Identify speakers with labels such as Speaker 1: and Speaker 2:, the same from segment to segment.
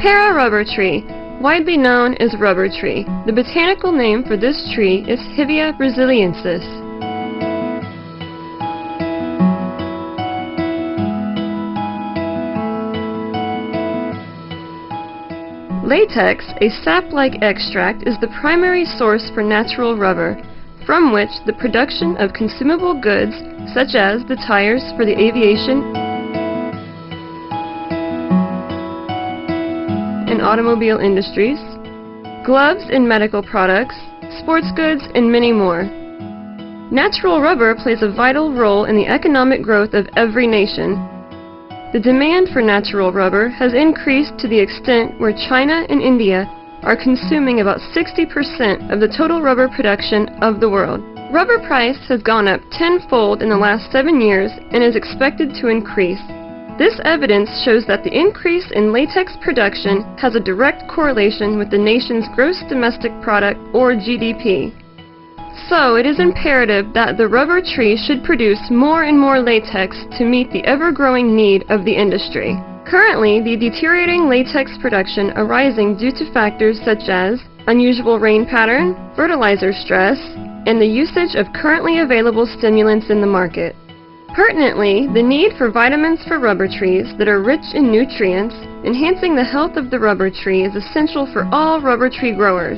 Speaker 1: Para rubber tree, widely known as rubber tree. The botanical name for this tree is Hevea brasiliensis. Latex, a sap-like extract, is the primary source for natural rubber, from which the production of consumable goods, such as the tires for the aviation and automobile industries, gloves and medical products, sports goods, and many more. Natural rubber plays a vital role in the economic growth of every nation. The demand for natural rubber has increased to the extent where China and India are consuming about 60% of the total rubber production of the world. Rubber price has gone up tenfold in the last 7 years and is expected to increase. This evidence shows that the increase in latex production has a direct correlation with the nation's gross domestic product, or GDP. So, it is imperative that the rubber tree should produce more and more latex to meet the ever-growing need of the industry. Currently, the deteriorating latex production arising due to factors such as unusual rain pattern, fertilizer stress, and the usage of currently available stimulants in the market. Pertinently, the need for vitamins for rubber trees that are rich in nutrients, enhancing the health of the rubber tree, is essential for all rubber tree growers.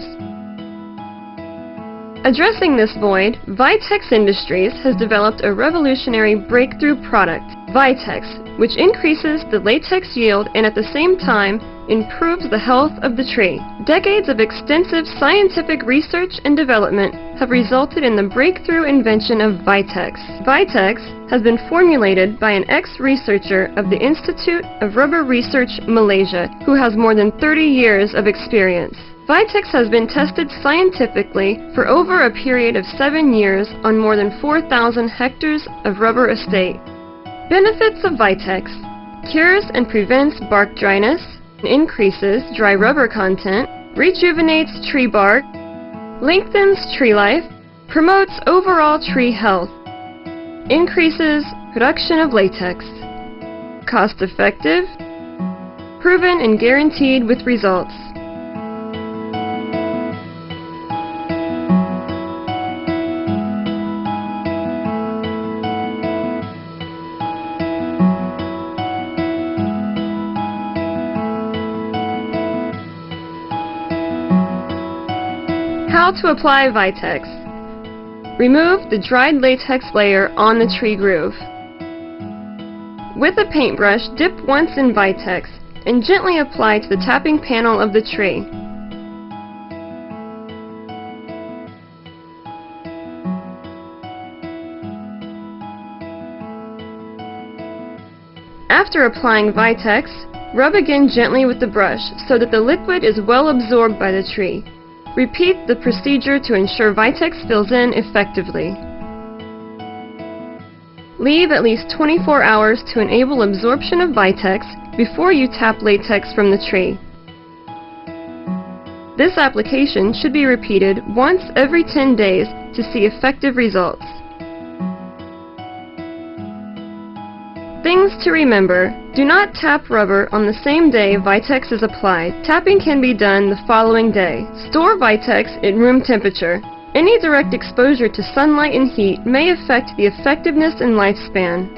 Speaker 1: Addressing this void, Vitex Industries has developed a revolutionary breakthrough product, Vitex, which increases the latex yield and at the same time improves the health of the tree. Decades of extensive scientific research and development have resulted in the breakthrough invention of Vitex. Vitex has been formulated by an ex-researcher of the Institute of Rubber Research, Malaysia, who has more than 30 years of experience. Vitex has been tested scientifically for over a period of 7 years on more than 4,000 hectares of rubber estate. Benefits of Vitex: cures and prevents bark dryness, increases dry rubber content, rejuvenates tree bark, lengthens tree life, promotes overall tree health, increases production of latex. Cost effective, proven and guaranteed with results. How to apply Vitex. Remove the dried latex layer on the tree groove. With a paintbrush, dip once in Vitex and gently apply to the tapping panel of the tree. After applying Vitex, rub again gently with the brush so that the liquid is well absorbed by the tree. Repeat the procedure to ensure Vitex fills in effectively. Leave at least 24 hours to enable absorption of Vitex before you tap latex from the tree. This application should be repeated once every 10 days to see effective results. Things to remember: do not tap rubber on the same day Vitex is applied. Tapping can be done the following day. Store Vitex at room temperature. Any direct exposure to sunlight and heat may affect the effectiveness and lifespan.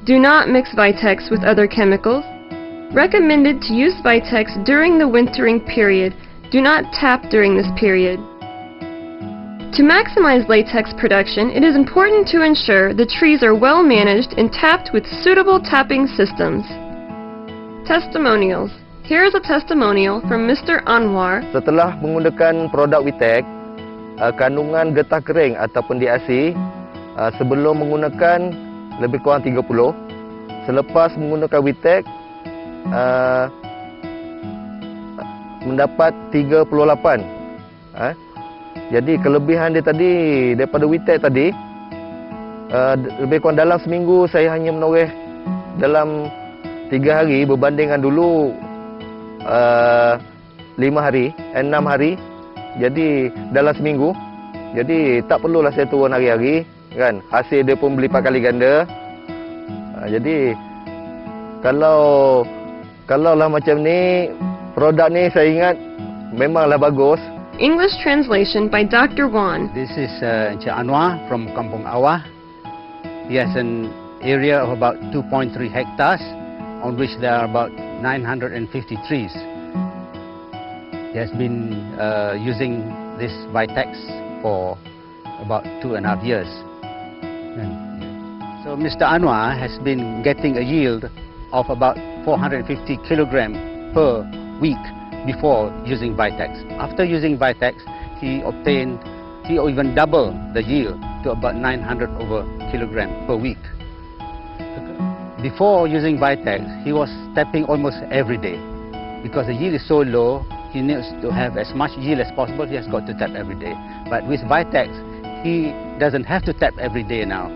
Speaker 1: Do not mix Vitex with other chemicals. Recommended to use Vitex during the wintering period. Do not tap during this period. To maximize latex production, it is important to ensure the trees are well managed and tapped with suitable tapping systems. Testimonials. Here is a testimonial from Mr. Anwar.
Speaker 2: Setelah menggunakan produk vitex, kandungan getah kering ataupun DAC sebelum menggunakan lebih kurang 30. Selepas menggunakan vitex mendapat 38. Jadi kelebihan dia tadi daripada vitex tadi, lebih kurang dalam seminggu saya hanya menoreh dalam 3 hari berbandingkan dulu 6 hari. Jadi dalam seminggu. Jadi tak perlulah saya turun hari-hari kan. Hasil dia pun berlipat kali ganda. Jadi kalau lah macam ni, Produk ni saya ingat memanglah bagus.
Speaker 1: English translation by Dr. Wan.
Speaker 3: This is Encik Anwar from Kampung Awah. He has an area of about 2.3 hectares on which there are about 950 trees. He has been using this vitex for about 2.5 years. So Mr. Anwar has been getting a yield of about 450 kilogram per week before using vitex. After using vitex, he even doubled the yield to about 900 over kilogram per week. Before using vitex, he was tapping almost every day. Because the yield is so low, he needs to have as much yield as possible, he has got to tap every day. But with vitex, he doesn't have to tap every day now.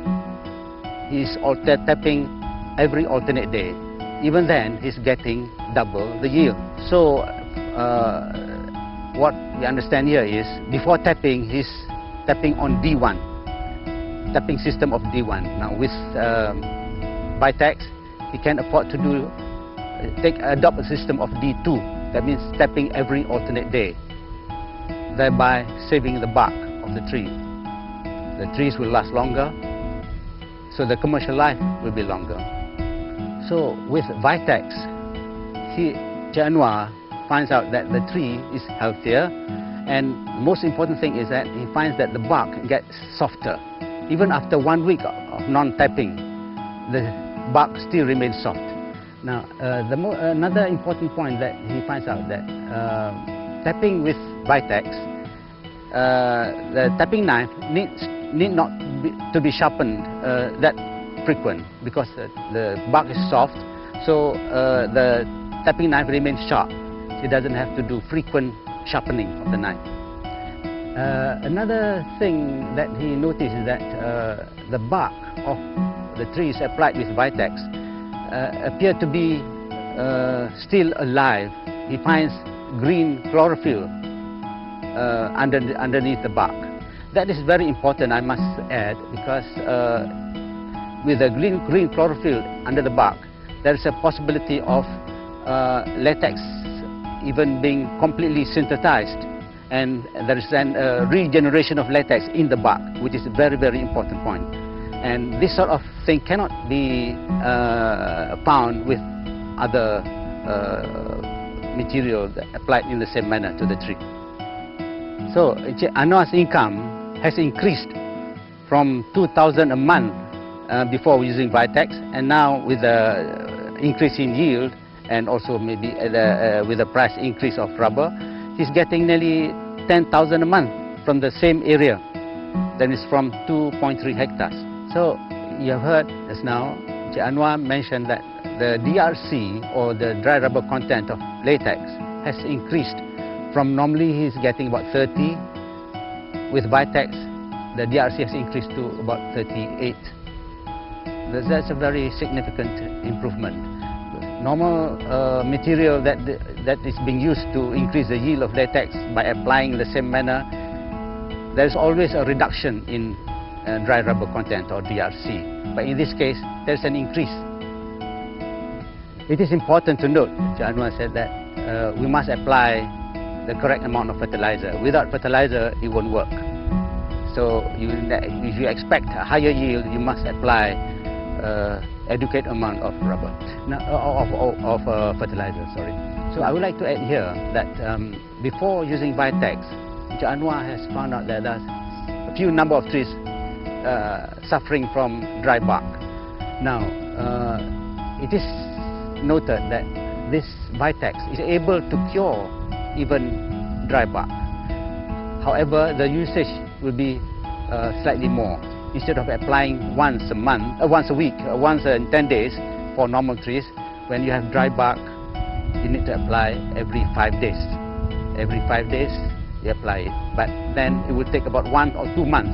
Speaker 3: He's tapping every alternate day. Even then, he's getting double the yield. So, what we understand here is, before tapping, he's tapping on D1, tapping system of D1. Now with vitex, he can afford to adopt a system of D2. That means tapping every alternate day, thereby saving the bark of the tree. The trees will last longer, so the commercial life will be longer. So with vitex, Anwar finds out that the tree is healthier, and the most important thing is that he finds that the bark gets softer. Even after 1 week of non-tapping, the bark still remains soft. Now, another important point that he finds out that tapping with vitex, the tapping knife need not to be sharpened that frequent, because the bark is soft, so the tapping knife remains sharp. He doesn't have to do frequent sharpening of the knife. Another thing that he noticed is that the bark of the trees applied with vitex appear to be still alive. He finds green chlorophyll underneath the bark. That is very important, I must add, because with the green chlorophyll under the bark, there is a possibility of latex even being completely synthesized, and there is a regeneration of latex in the bark, which is a very, very important point. And this sort of thing cannot be found with other material that applied in the same manner to the tree. So Anwar's income has increased from 2,000 a month before using vitex, and now with the increase in yield, and also maybe with the price increase of rubber, he's getting nearly 10,000 a month from the same area. That is from 2.3 hectares. So you have heard just now, Anwar mentioned that the DRC, or the dry rubber content of latex, has increased from normally he's getting about 30. With vitex, the DRC has increased to about 38. That's a very significant improvement. Normal material that is being used to increase the yield of latex by applying the same manner, there's always a reduction in dry rubber content, or DRC. But in this case, there's an increase. It is important to note, Anwar said, that we must apply the correct amount of fertilizer. Without fertilizer, it won't work. So if you expect a higher yield, you must apply adequate amount of rubber, of fertilizer. Sorry. So I would like to add here that before using vitex, Anwar has found out that there's a few number of trees suffering from dry bark. Now, it is noted that this vitex is able to cure even dry bark. However, the usage will be slightly more. Instead of applying once a week, once in 10 days for normal trees, when you have dry bark, you need to apply every 5 days. Every 5 days, you apply it. But then it will take about 1 or 2 months.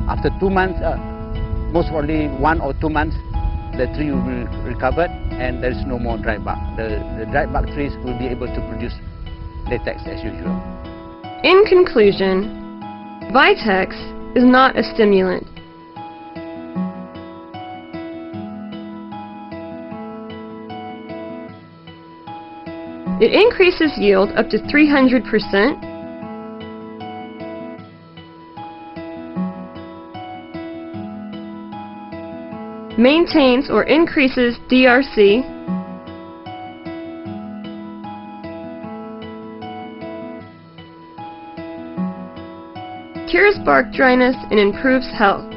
Speaker 3: After 2 months, most probably 1 or 2 months, the tree will be recovered and there is no more dry bark. The dry bark trees will be able to produce latex as usual.
Speaker 1: In conclusion, vitex is not a stimulant. It increases yield up to 300%, maintains or increases DRC, cures bark dryness, and improves health.